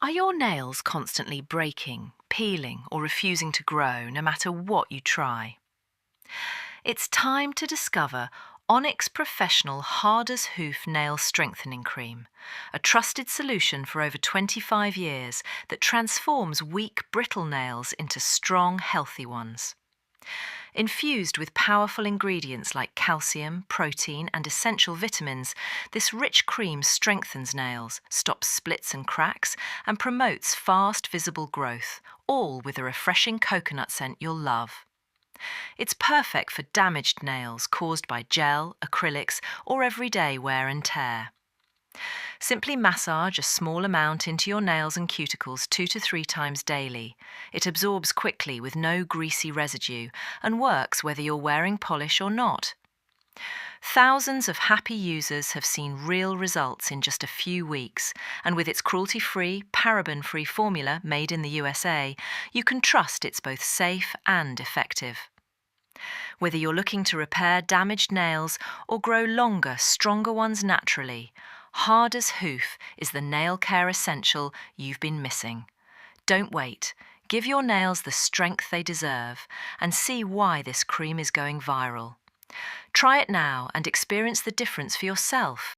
Are your nails constantly breaking, peeling, or refusing to grow no matter what you try? It's time to discover Onyx Professional Hard as Hoof Nail Strengthening Cream, a trusted solution for over 25 years that transforms weak, brittle nails into strong, healthy ones. Infused with powerful ingredients like calcium, protein, and essential vitamins, this rich cream strengthens nails, stops splits and cracks, and promotes fast, visible growth, all with a refreshing coconut scent you'll love. It's perfect for damaged nails caused by gel, acrylics, or everyday wear and tear. Simply massage a small amount into your nails and cuticles 2 to 3 times daily. It absorbs quickly with no greasy residue and works whether you're wearing polish or not. Thousands of happy users have seen real results in just a few weeks, and with its cruelty-free, paraben-free formula made in the USA, you can trust it's both safe and effective. Whether you're looking to repair damaged nails or grow longer, stronger ones naturally, Hard as Hoof is the nail care essential you've been missing. Don't wait. Give your nails the strength they deserve and see why this cream is going viral. Try it now and experience the difference for yourself.